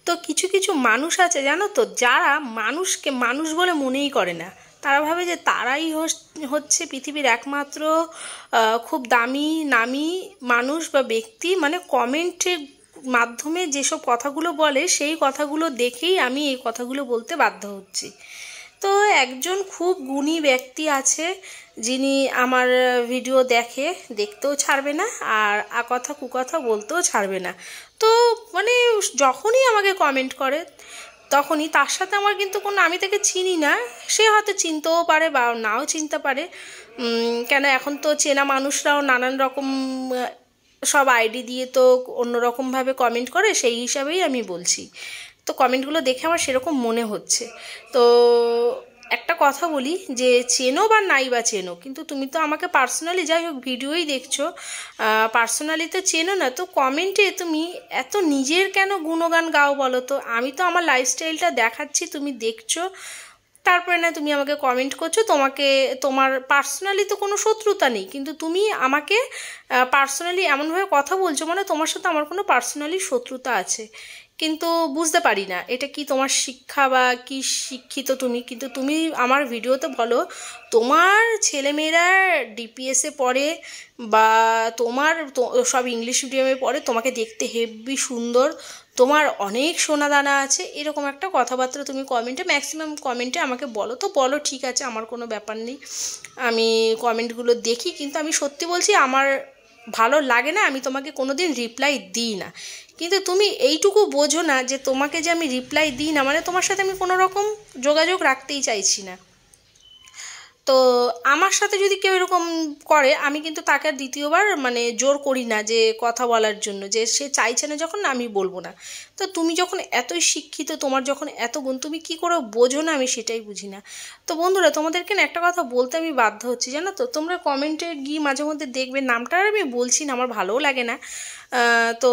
তো কিছু কিছু মানুষ আছে জানো তো, যারা মানুষকে মানুষ বলে মনেই করে না। তারা ভাবে যে তারাই হচ্ছে পৃথিবীর একমাত্র খুব দামি নামি মানুষ বা ব্যক্তি। মানে কমেন্টের মাধ্যমে যেসব কথাগুলো বলে সেই কথাগুলো দেখেই আমি এই কথাগুলো বলতে বাধ্য হচ্ছি। তো একজন খুব গুণী ব্যক্তি আছে, যিনি আমার ভিডিও দেখে, দেখতেও ছাড়বে না, আর কথা কুকথা বলতেও ছাড়বে না। তো মানে যখনই আমাকে কমেন্ট করে তখনই, তার সাথে আমার কিন্তু কোনো, আমি তাকে চিনি না, সে হয়তো চিনতেও পারে বা নাও চিনতে পারে। কেন এখন তো চেনা মানুষরাও নানান রকম সব আইডি দিয়ে তো অন্যরকমভাবে কমেন্ট করে, সেই হিসাবেই আমি বলছি। তো কমেন্টগুলো দেখে আমার সেরকম মনে হচ্ছে। তো একটা কথা বলি, যে চেনো বা নাই বা চেনো, কিন্তু তুমি তো আমাকে পার্সোনালি, যাই হোক ভিডিওই দেখছো, পার্সোনালি তো চেনো না, তো কমেন্টে তুমি এত নিজের কেন গুণগান গাও বলো তো? আমি তো আমার লাইফস্টাইলটা দেখাচ্ছি, তুমি দেখছো, তারপরে না তুমি আমাকে কমেন্ট করছো। তোমার পার্সোনালি তো কোনো শত্রুতা নেই, কিন্তু তুমি আমাকে পার্সোনালি এমনভাবে কথা বলছো, মানে তোমার সাথে আমার কোনো পার্সোনালি শত্রুতা আছে। কিন্তু বুঝতে পারি না এটা কি তোমার শিক্ষা বা কি শিক্ষিত তুমি, কিন্তু তুমি আমার ভিডিওতে বলো তোমার ছেলেমেয়েরা ডিপিএসে পড়ে বা সব ইংলিশ মিডিয়ামে পড়ে, তোমাকে দেখতে হেব্বি সুন্দর, তোমার অনেক সোনা দানা আছে, এরকম একটা কথাবার্তা তুমি কমেন্টে, ম্যাক্সিমাম কমেন্টে আমাকে বলো। তো বলো, ঠিক আছে, আমার কোনো ব্যাপার নেই, আমি কমেন্টগুলো দেখি, কিন্তু আমি সত্যি বলছি আমার ভালো লাগে না, আমি তোমাকে কোনো দিন রিপ্লাই দিই না। কিন্তু তুমি এইটুকু বোঝো না যে তোমাকে যে আমি রিপ্লাই দিই না মানে তোমার সাথে আমি কোনো রকম যোগাযোগ রাখতেই চাইছি না। তো আমার সাথে যদি কেউ এরকম করে, আমি কিন্তু তাকে আর দ্বিতীয়বার মানে জোর করি না যে কথা বলার জন্য, যে সে চাইছে না যখন, আমি বলবো না। তো তুমি যখন এতই শিক্ষিত, তোমার যখন এত গুণ, তুমি কি করে বোঝো না, আমি সেটাই বুঝি না। তো বন্ধুরা, তোমাদেরকে না একটা কথা বলতে আমি বাধ্য হচ্ছি, জানো তো, তোমরা কমেন্টে গিয়ে মাঝে মধ্যে দেখবে, নামটা আর আমি বলছি না, আমার ভালোও লাগে না। তো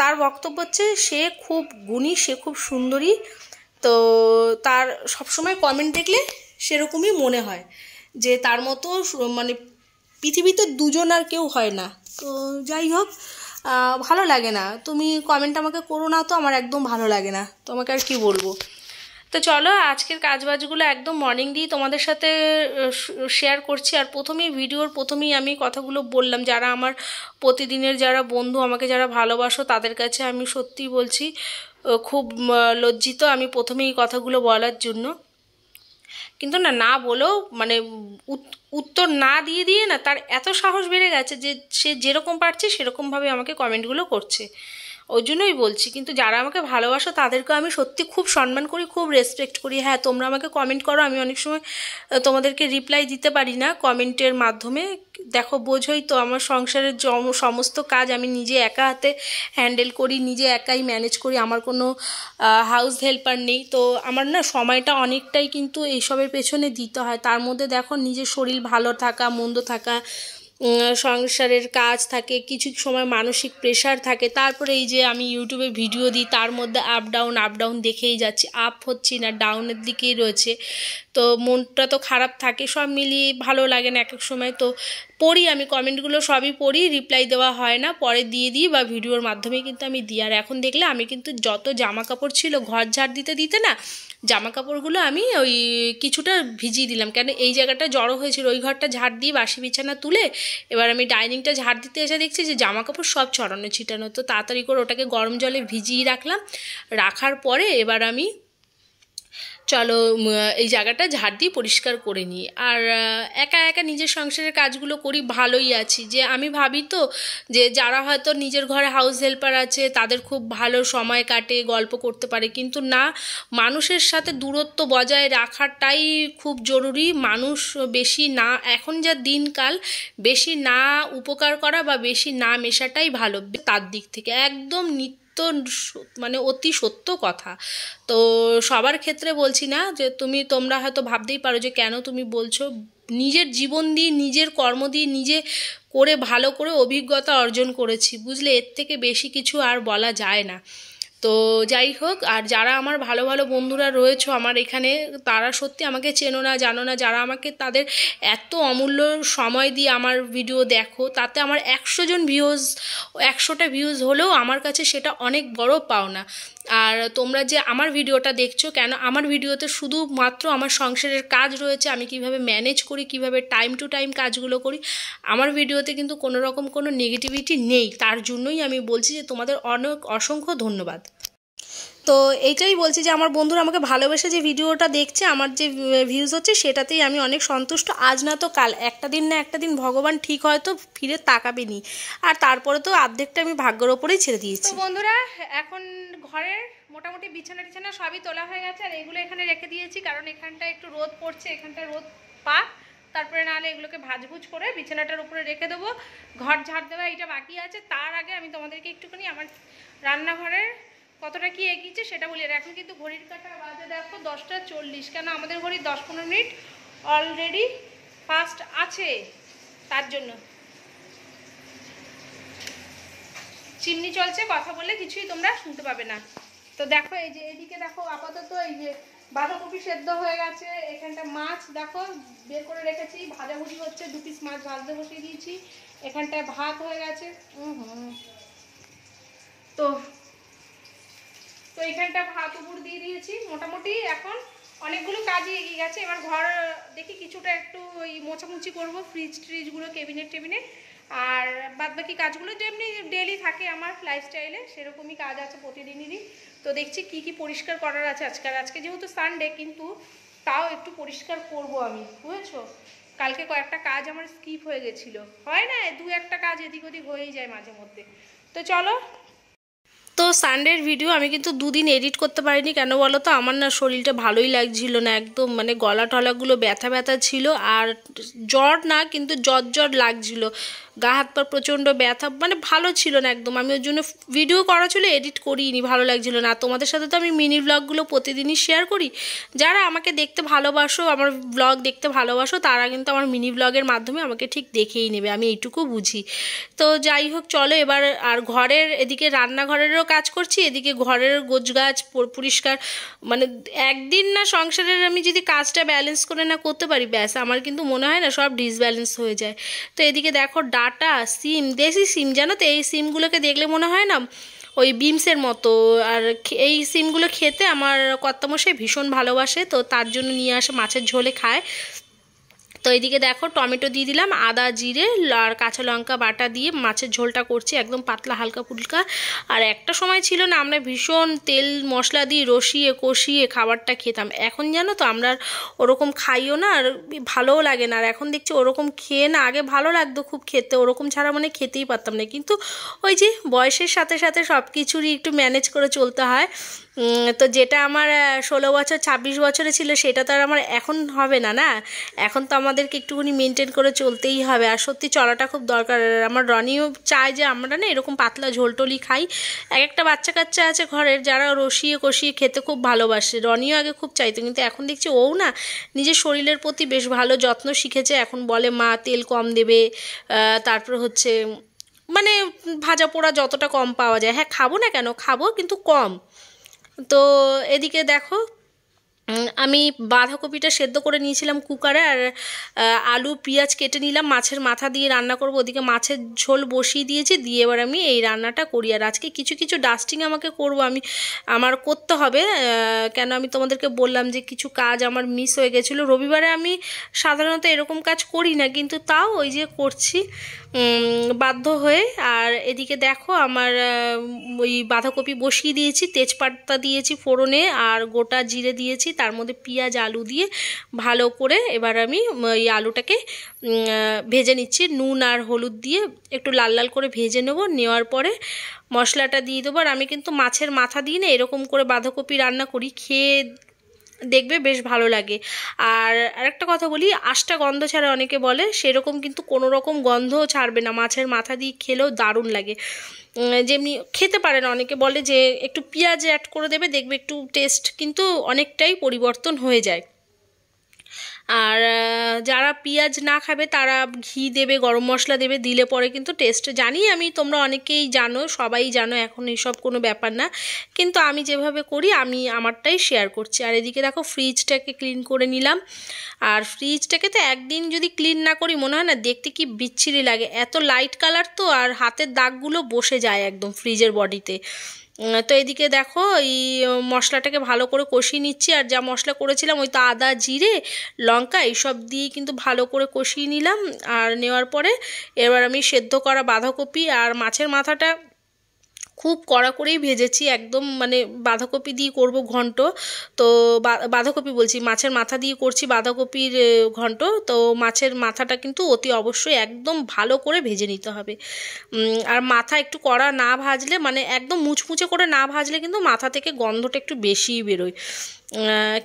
তার বক্তব্য হচ্ছে সে খুব গুণী, সে খুব সুন্দরী। তো তার সবসময় কমেন্ট দেখলে সেরকমই মনে হয় যে তার মতো মানে পৃথিবীতে দুজন আর কেউ হয় না। তো যাই হোক, ভালো লাগে না, তুমি কমেন্ট আমাকে করো না, তো আমার একদম ভালো লাগে না, তোমাকে আর কি বলবো। তো চলো, আজকের কাজবাজগুলো একদম মর্নিং দিয়ে তোমাদের সাথে শেয়ার করছি। আর ভিডিওর প্রথমেই আমি কথাগুলো বললাম, যারা আমার প্রতিদিনের যারা বন্ধু, আমাকে যারা ভালোবাসো, তাদের কাছে আমি সত্যিই বলছি খুব লজ্জিত আমি প্রথমেই এই কথাগুলো বলার জন্য। কিন্তু না না বলেও মানে উত্তর না দিয়ে দিয়ে না তার এত সাহস বেড়ে গেছে যে সে যেরকম পারছে সেরকমভাবে আমাকে কমেন্টগুলো করছে। ওই জন্যই বলছি, কিন্তু যারা আমাকে ভালোবাসো তাদেরকে আমি সত্যি খুব সম্মান করি, খুব রেসপেক্ট করি। হ্যাঁ, তোমরা আমাকে কমেন্ট করো, আমি অনেক সময় তোমাদেরকে রিপ্লাই দিতে পারি না কমেন্টের মাধ্যমে। দেখো, বোঝোই তো আমার সংসারের সমস্ত কাজ আমি নিজে একা হাতে হ্যান্ডেল করি, নিজে একাই ম্যানেজ করি, আমার কোনো হাউস হেল্পার নেই। তো আমার না সময়টা অনেকটাই কিন্তু এইসবের পেছনে দিতে হয়। তার মধ্যে দেখো, নিজের শরীর ভালো থাকা মন্দ থাকা, সংসারের কাজ থাকে, কিছু সময় মানসিক প্রেশার থাকে, তারপরে এই যে আমি ইউটিউবে ভিডিও দিই, তার মধ্যে আপ ডাউন দেখেই যাচ্ছি, আপ হচ্ছি না, ডাউনের দিকেই রয়েছে। তো মনটা তো খারাপ থাকে, সব মিলিয়ে ভালো লাগে না এক এক সময়। তো পড়ি আমি কমেন্টগুলো, সবই পড়ি, রিপ্লাই দেওয়া হয় না, পরে দিয়ে দিই বা ভিডিওর মাধ্যমে কিন্তু আমি দিই। আর এখন দেখলে আমি কিন্তু যত জামা কাপড় ছিল ঘর ঝাড় দিতে দিতে না, জামা কাপড়গুলো আমি ওই কিছুটা ভিজিয়ে দিলাম, কেন এই জায়গাটা জড়ো হয়েছিল, ওই ঘরটা ঝাড় দিয়ে বাসি বিছানা তুলে এবার আমি ডাইনিংটা ঝাড় দিতে এসে দেখছি যে জামা কাপড় সব ছড়ানো ছিটানো। তো তাড়াতাড়ি করে ওটাকে গরম জলে ভিজিয়ে রাখলাম, রাখার পরে এবার আমি চলো এই জায়গাটা ঝাড় দিয়ে পরিষ্কার করে নিই। আর একা একা নিজের সংসারের কাজগুলো করি, ভালোই আছি। যে আমি ভাবি তো যে যারা হয়তো নিজের ঘরে হাউস হেল্পার আছে তাদের খুব ভালো সময় কাটে, গল্প করতে পারে, কিন্তু না, মানুষের সাথে দূরত্ব বজায় রাখাটাই খুব জরুরি। মানুষ বেশি না, এখন যা দিনকাল, বেশি না উপকার করা বা বেশি না মেশাটাই ভালো তার দিক থেকে, একদম মানে অতি সত্য কথা। তো সবার ক্ষেত্রে বলছি না, যে তোমরা হয়তো ভাবতেই পারো যে কেন তুমি বলছো, নিজের জীবন দিয়ে, নিজের কর্ম দিয়ে, নিজে করে ভালো করে অভিজ্ঞতা অর্জন করেছি, বুঝলে, এর থেকে বেশি কিছু আর বলা যায় না। তো যাই হোক, আর যারা আমার ভালো ভালো বন্ধুরা রয়েছে আমার এখানে, তারা সত্যি আমাকে চেনো না জানো না, যারা আমাকে তাদের এত অমূল্য সময় দিয়ে আমার ভিডিও দেখো, তাতে আমার 100 জন ভিউজ, 100টা ভিউজ হলেও আমার কাছে সেটা অনেক বড় পাওনা। আর তোমরা যে আমার ভিডিওটা দেখছো কেন, আমার ভিডিওতে শুধুমাত্র আমার সংসারের কাজ রয়েছে, আমি কিভাবে ম্যানেজ করি, কিভাবে টাইম টু টাইম কাজগুলো করি, আমার ভিডিওতে কিন্তু কোনো রকম কোনো নেগেটিভিটি নেই। তার জন্যই আমি বলছি যে তোমাদের অনেক অসংখ্য ধন্যবাদ। তো এইটাই বলছি যে আমার বন্ধুরা আমাকে ভালোবেসে যে ভিডিওটা দেখছে, আমার যে ভিউজ হচ্ছে, সেটাতেই আমি অনেক সন্তুষ্ট। আজ না তো কাল, একটা দিন না একটা দিন ভগবান ঠিক হয়তো ফিরে তাকাবেনি, আর তারপরে তো অর্ধেকটা আমি ভাগ্যের ওপরেই ছেড়ে দিয়েছি। তো বন্ধুরা, এখন ঘরের মোটামুটি বিছানা টিছানা সবই তোলা হয়ে গেছে, আর এগুলো এখানে রেখে দিয়েছি, কারণ এখানটা একটু রোদ পড়ছে, এখানটা রোদ পাক, তারপরে নাহলে এগুলোকে ভাজভুজ করে বিছানাটার উপরে রেখে দেবো। ঘর ঝাড় দেওয়া এইটা বাকি আছে। তার আগে আমি তোমাদেরকে একটুখানি আমার রান্নাঘরের কতটা কি এগিয়েছে সেটা বলি। আর এখন কিন্তু ঘড়ির কাঁটা বাজে দেখো 10টা 40, কেন আমাদের ঘড়ি 10-15 মিনিট অলরেডি ফাস্ট আছে, তার জন্য। চিমনি চলছে, কথা বললে কিছুই তোমরা শুনতে পাবে না। তো দেখো এই যে এদিকে দেখো, আপাতত এই যে বাঁধাকপি সেদ্ধ হয়ে গেছে, এখানটা মাছ দেখো বের করে রেখেছি, ভাজাভুজি হচ্ছে, 2 পিস মাছ ভাজতে বসিয়ে দিয়েছি, এখানটায় ভাত হয়ে গেছে। তো তো এখানটা ভাত উপর দিয়ে দিয়েছি। মোটামুটি এখন অনেকগুলো কাজই এগিয়ে গেছে। এবার ঘর দেখি কিছুটা একটু ওই মোছামুছি করবো, ফ্রিজ ট্রিজগুলো, কেবিনেট টেবিনেট, আর বাদবাকি কাজগুলো যেমনি ডেলি থাকে আমার লাইফস্টাইলে, সেরকমই কাজ আছে প্রতিদিনেরই। তো দেখছি কি কি পরিষ্কার করার আছে আজকে যেহেতু সানডে, কিন্তু তাও একটু পরিষ্কার করব আমি, বুঝেছো। কালকে কয়েকটা কাজ আমার স্কিপ হয়ে গেছিলো, হয় না 2-1টা কাজ এদিক ওদিক হয়েই যায় মাঝে মধ্যে। তো চলো। তো সানডের ভিডিও আমি কিন্তু 2 দিন এডিট করতে পারিনি, কেন বলো তো, আমার না শরীরটা ভালোই লাগছিল না একদম, মানে গলা টলাগুলো ব্যথা ব্যথা ছিল, আর জ্বর না কিন্তু জ্বর লাগছিল, গা হাত পা প্রচণ্ড ব্যথা, মানে ভালো ছিল না একদম। আমি ওর জন্য ভিডিও করা ছিল, এডিট করিনি, ভালো লাগছিল না। তোমাদের সাথে তো আমি মিনি ব্লগগুলো প্রতিদিনই শেয়ার করি, যারা আমাকে দেখতে ভালোবাসো, আমার ব্লগ দেখতে ভালোবাসো, তারা কিন্তু আমার মিনি ব্লগের মাধ্যমে আমাকে ঠিক দেখেই নেবে, আমি এইটুকু বুঝি। তো যাই হোক, চলো এবার। আর ঘরের এদিকে রান্নাঘরেরও কাজ করছি, এদিকে ঘরের গোছগাছ পরিষ্কার, মানে একদিন না সংসারের আমি যদি কাজটা ব্যালেন্স করে না করতে পারি, ব্যাস আমার কিন্তু মনে হয় না সব ডিসব্যালেন্স হয়ে যায়। তো এদিকে দেখো ডাটা সিম, দেশি সিম, জানো তো এই সিমগুলোকে দেখলে মনে হয় না ওই বিমসের মতো, আর এই সিমগুলো খেতে আমার কর্তামশাই ভীষণ ভালোবাসে, তো তার জন্য নিয়ে আসে, মাছের ঝোলে খায়। তো এইদিকে দেখো টমেটো দিয়ে দিলাম, আদা জিরে আর কাঁচা লঙ্কা বাটা দিয়ে মাছের ঝোলটা করছি, একদম পাতলা হালকা ফুলকা। আর একটা সময় ছিল না আমরা ভীষণ তেল মশলা দিয়ে রসিয়ে কষিয়ে খাবারটা খেতাম, এখন জানো তো আমরা ওরকম খাইও না, আর ভালোও লাগে না। আর এখন দেখছি ওরকম খেয়ে না, আগে ভালো লাগতো খুব খেতে, ওরকম ছাড়া মানে খেতেই পারতাম না, কিন্তু ওই যে বয়সের সাথে সাথে সব কিছুরই একটু ম্যানেজ করে চলতে হয়। তো যেটা আমার 16 বছর 26 বছরে ছিল, সেটা তো আর আমার এখন হবে না, না এখন তো আমাদেরকে একটুখানি মেনটেন করে চলতেই হবে। আর সত্যি চলাটা খুব দরকার। আমার রনিও চায় যে আমরা না এরকম পাতলা ঝোলটলি খাই। একটা বাচ্চা কাচ্চা আছে ঘরের, যারা রসিয়ে কষিয়ে খেতে খুব ভালোবাসে, রনিও আগে খুব চাইতো, কিন্তু এখন দেখছি ও না নিজের শরীরের প্রতি বেশ ভালো যত্ন শিখেছে। এখন বলে মা তেল কম দেবে, তারপর হচ্ছে মানে ভাজা পোড়া যতটা কম পাওয়া যায়, হ্যাঁ খাবো না কেন, খাবো কিন্তু কম। তো এদিকে দেখো আমি বাঁধাকপিটা সেদ্ধ করে নিয়েছিলাম কুকারে, আর আলু পেঁয়াজ কেটে নিলাম, মাছের মাথা দিয়ে রান্না করব। ওদিকে মাছের ঝোল বসিয়ে দিয়েছি, দিয়ে এবার আমি এই রান্নাটা করি। আর আজকে কিছু কিছু ডাস্টিং আমাকে আমার করতে হবে, কেন আমি তোমাদেরকে বললাম যে কিছু কাজ আমার মিস হয়ে গেছিলো। রবিবারে আমি সাধারণত এরকম কাজ করি না, কিন্তু তাও ওই যে করছি বাধ্য হয়ে। আর এদিকে দেখো আমার ওই বাঁধাকপি বসিয়ে দিয়েছি, তেজপাতা দিয়েছি ফোড়নে, আর গোটা জিরে দিয়েছি, তার মধ্যে পেঁয়াজ আলু দিয়ে ভালো করে এবার আমি ওই আলুটাকে ভেজে নিচ্ছি, নুন আর হলুদ দিয়ে একটু লাল লাল করে ভেজে নেব। নেওয়ার পরে মশলাটা দিয়ে দেবো। আর আমি কিন্তু মাছের মাথা দিয়ে না এরকম করে বাঁধাকপি রান্না করি, খেয়ে দেখবে বেশ ভালো লাগে। আর আরেকটা কথা বলি, আঁশটা গন্ধ ছাড়া অনেকে বলে, সেরকম কিন্তু কোনো রকম গন্ধও ছাড়বে না, মাছের মাথা দিয়ে খেলেও দারুণ লাগে। যেমনি খেতে পারে না, অনেকে বলে যে একটু পেঁয়াজ অ্যাড করে দেবে, দেখবে একটু টেস্ট কিন্তু অনেকটাই পরিবর্তন হয়ে যায়। আর যারা পেঁয়াজ না খাবে তারা ঘি দেবে, গরম মশলা দেবে, দিলে পরে কিন্তু টেস্ট জানি আমি, তোমরা অনেকেই জানো, সবাই জানো, এখন এইসব কোনো ব্যাপার না, কিন্তু আমি যেভাবে করি আমি আমারটাই শেয়ার করছি। আর এদিকে দেখো ফ্রিজটাকে ক্লিন করে নিলাম। আর ফ্রিজটাকে তো একদিন যদি ক্লিন না করি মনে হয় না দেখতে কি বিচ্ছিরি লাগে, এত লাইট কালার তো, আর হাতের দাগগুলো বসে যায় একদম ফ্রিজের বডিতে। তো এদিকে দেখো এই মশলাটাকে ভালো করে কষিয়ে নিচ্ছি। আর যা মশলা করেছিলাম ওই তো আদা, জিরে, লঙ্কা এইসব দিয়ে কিন্তু ভালো করে কষিয়ে নিলাম। আর নেওয়ার পরে এবার আমি সেদ্ধ করা বাঁধাকপি আর মাছের মাথাটা খুব কড়া করেই ভেজেছি একদম, মানে বাঁধাকপি দিয়ে করব ঘন্ট, তো বাঁধাকপি বলছি, মাছের মাথা দিয়ে করছি বাঁধাকপির ঘন্ট। তো মাছের মাথাটা কিন্তু অতি অবশ্যই একদম ভালো করে ভেজে নিতে হবে। আর মাথা একটু কড়া না ভাজলে, মানে একদম মুচমুচে করে না ভাজলে কিন্তু মাথা থেকে গন্ধটা একটু বেশিই বেরোয়।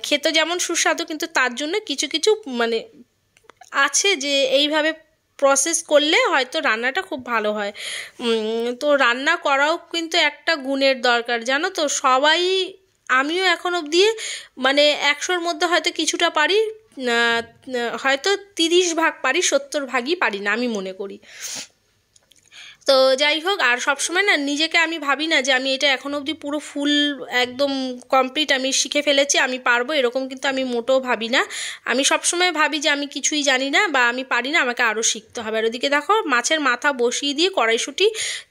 খেতে যেমন সুস্বাদু, কিন্তু তার জন্য কিছু কিছু মানে আছে যে এইভাবে প্রসেস করলে হয়তো রান্নাটা খুব ভালো হয়। তো রান্না করাও কিন্তু একটা গুণের দরকার, জানো তো। সবাই, আমিও এখন অবধি মানে 100-র মধ্যে হয়তো কিছুটা পারি, হয়তো 30 ভাগ পারি, 70 ভাগই পারি না আমি মনে করি। তো যাই হোক, আর সবসময় না নিজেকে আমি ভাবি না যে আমি এটা এখনও অবধি পুরো ফুল একদম কমপ্লিট আমি শিখে ফেলেছি, আমি পারবো, এরকম কিন্তু আমি মোটেও ভাবি না। আমি সবসময় ভাবি যে আমি কিছুই জানি না বা আমি পারি না, আমাকে আরও শিখতে হবে। আর ওদিকে দেখো মাছের মাথা বসিয়ে দিয়ে কড়াইশুঁটি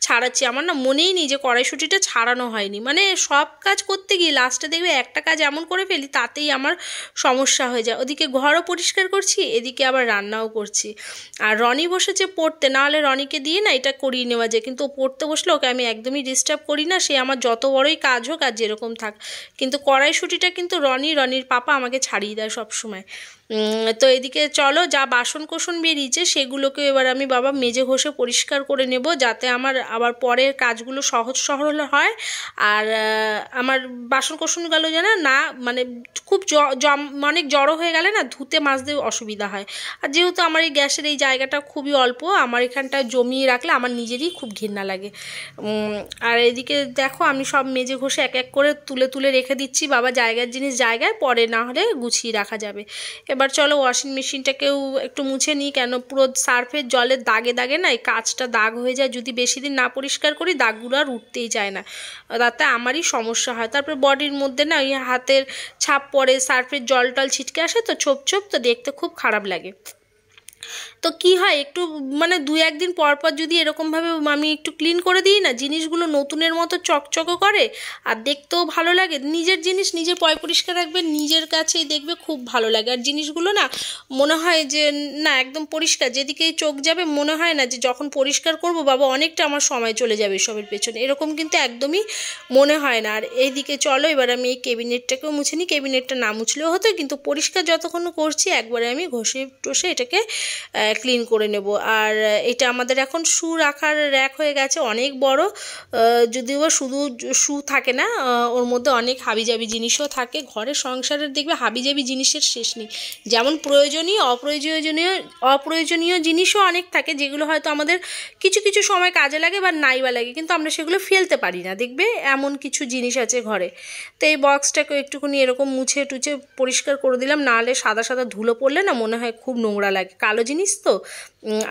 ছাড়াচ্ছি। আমার না মনেই নেই যে কড়াইশুঁটিটা ছাড়ানো হয়নি, মানে সব কাজ করতে গিয়ে লাস্টে দেখবে একটা কাজ এমন করে ফেলি তাতেই আমার সমস্যা হয়ে যায়। ওদিকে ঘরও পরিষ্কার করছি, এদিকে আবার রান্নাও করছি। আর রনি বসেছে পড়তে, নাহলে রনিকে দিয়ে না এটা করিয়ে নেওয়া যায়, কিন্তু ও পড়তে বসলে ওকে আমি একদমই ডিস্টার্ব করি না, সে আমার যত বড়ই কাজ হোক আর যেরকম থাক। কিন্তু কড়াইশুঁটিটা কিন্তু রনির পাপা আমাকে ছাড়িয়ে দেয় সবসময়। তো এদিকে চলো, যা বাসন কোসন বেরিয়েছে সেগুলোকে এবার আমি বাবা মেজে ঘষে পরিষ্কার করে নেব, যাতে আমার আবার পরের কাজগুলো সহজ সরল হয়। আর আমার বাসন কোসনগুলো যেন না মানে খুব অনেক জড়ো হয়ে গেলে না ধুতে মাজতে অসুবিধা হয়। আর যেহেতু আমার এই গ্যাসের এই জায়গাটা খুবই অল্প, আমার এখানটা জমিয়ে রাখলে আমার নিজেরই খুব ঘৃণা লাগে। আর এদিকে দেখো আমি সব মেজে ঘষে এক এক করে তুলে তুলে রেখে দিচ্ছি, বাবা জায়গার জিনিস জায়গায়, পরে না হলে গুছিয়ে রাখা যাবে। এবার চলো ওয়াশিং মেশিনটাকেও একটু মুছে নিই, কেন পুরো সার্ফের জলের দাগে দাগে না এই কাচটা দাগ হয়ে যায়, যদি বেশি দিন না পরিষ্কার করি দাগগুলো আর উঠতেই চায় না, তাতে আমারই সমস্যা হয়। তারপর বডির মধ্যে না ওই হাতের ছাপ পড়ে, সার্ফের জল টল ছিটকে আসে তো ছোপ ছোপ, তো দেখতে খুব খারাপ লাগে। তো কি হয় একটু মানে 2-1 দিন পর পর যদি এরকমভাবে আমি একটু ক্লিন করে দিই না, জিনিসগুলো নতুনের মতো চকচকো করে আর দেখতেও ভালো লাগে। নিজের জিনিস নিজে পরিষ্কার রাখবে, নিজের কাছেই দেখবে খুব ভালো লাগে। আর জিনিসগুলো না মনে হয় যে না একদম পরিষ্কার, যেদিকেই চোখ যাবে মনে হয় না যে যখন পরিষ্কার করব বাবা অনেকটা আমার সময় চলে যাবে এসবের পেছনে, এরকম কিন্তু একদমই মনে হয় না। আর এইদিকে চলো এবার আমি এই ক্যাবিনেটটাকেও মুছে নিই, ক্যাবিনেটটা না মুছলেও হতো, কিন্তু পরিষ্কার যতক্ষণ করছি একবারে আমি ঘষে টষে এটাকে ক্লিন করে নেব। আর এটা আমাদের এখন শু রাখার র্যাক হয়ে গেছে, অনেক বড়, যদিও শুধু শু থাকে না, ওর মধ্যে অনেক হাবিজাবি জিনিসও থাকে। ঘরের সংসারের দেখবে হাবিজাবি জিনিসের শেষ নেই, যেমন প্রয়োজনীয় অপ্রয়োজনীয় জিনিসও অনেক থাকে, যেগুলো হয়তো আমাদের কিছু কিছু সময় কাজে লাগে বা নাইবা লাগে, কিন্তু আমরা সেগুলো ফেলতে পারি না, দেখবে এমন কিছু জিনিস আছে ঘরে। তো এই বক্সটাকে একটুখানি এরকম মুছে টুছে পরিষ্কার করে দিলাম, নাহলে সাদা সাদা ধুলো পড়লে না মনে হয় খুব নোংরা লাগে, কালো জিনিস তো।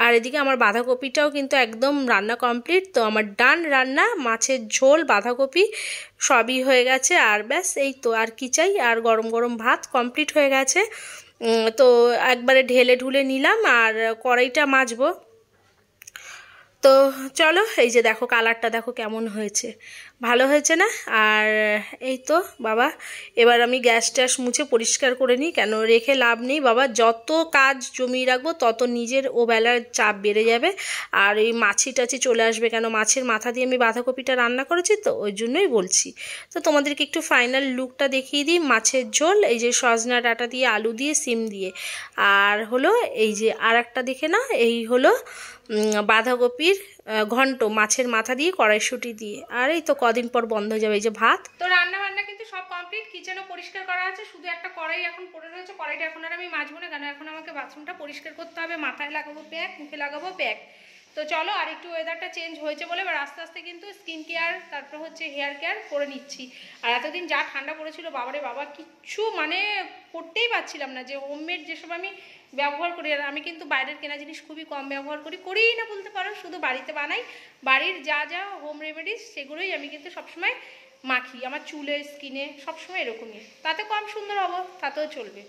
আর এদিকে আমার বাঁধাকপিটাও কিন্তু একদম রান্না কমপ্লিট, তো আমার ডান রান্না, মাছের ঝোল, বাঁধাকপি সবই হয়ে গেছে। আর ব্যাস এই তো, আর কি চাই, আর গরম গরম ভাত কমপ্লিট হয়ে গেছে। তো একবারে ঢেলে ঢুলে নিলাম আর কড়াইটা মাজবো। তো চলো, এই যে দেখো কালারটা দেখো কেমন হয়েছে, ভালো হয়েছে না? আর এই তো বাবা, এবার আমি গ্যাস ট্যাস মুছে পরিষ্কার করে নিই, কেন রেখে লাভ নেই বাবা, যত কাজ জমিয়ে রাখবো তত নিজের ও বেলার চাপ বেড়ে যাবে। আর এই মাছি টাছি চলে আসবে, কেন মাছের মাথা দিয়ে আমি বাঁধাকপিটা রান্না করেছি, তো ওই জন্যই বলছি। তো তোমাদেরকে একটু ফাইনাল লুকটা দেখিয়ে দিই। মাছের ঝোল, এই যে সজনা ডাঁটা দিয়ে, আলু দিয়ে, সিম দিয়ে, আর হলো এই যে আর একটা দেখে না, এই হলো বাঁধাকপির ঘন্ট মাছের মাথা দিয়ে কড়াইশুঁটি দিয়ে। আর এই তো কদিন পর বন্ধ হয়ে যাবে এই যে ভাত। তো রান্না বান্না কিন্তু সব কমপ্লিট, কিচেনও পরিষ্কার করা আছে, শুধু একটা কড়াই এখন পড়ে রয়েছে, কড়াইটা এখন আর আমি মাজবো না, কেন এখন আমাকে বাথরুমটা পরিষ্কার করতে হবে, মাথায় লাগাবো প্যাক, মুখে লাগাবো প্যাক, তো চলো, আর একটু ওয়েদারটা চেঞ্জ হয়েছে বলে এবার আস্তে আস্তে কিন্তু স্কিন কেয়ার, তারপর হচ্ছে হেয়ার কেয়ার করে নিচ্ছি। আর এতদিন যা ঠান্ডা পড়েছিল বাবারে বাবা, কিচ্ছু মানে করতেই পারছিলাম না। যে হোমমেড যেসব আমি ব্যবহার করি, আর আমি কিন্তু বাইরের কেনা জিনিস খুবই কম ব্যবহার করিই না বলতে পারো, শুধু বাড়িতে বানাই। বাড়ির যা যা হোম রেমেডিস সেগুলোই আমি কিন্তু সবসময় মাখি আমার চুলে, স্কিনে, সবসময় এরকমই। তাতে কম সুন্দর হবো, তাতেও চলবে।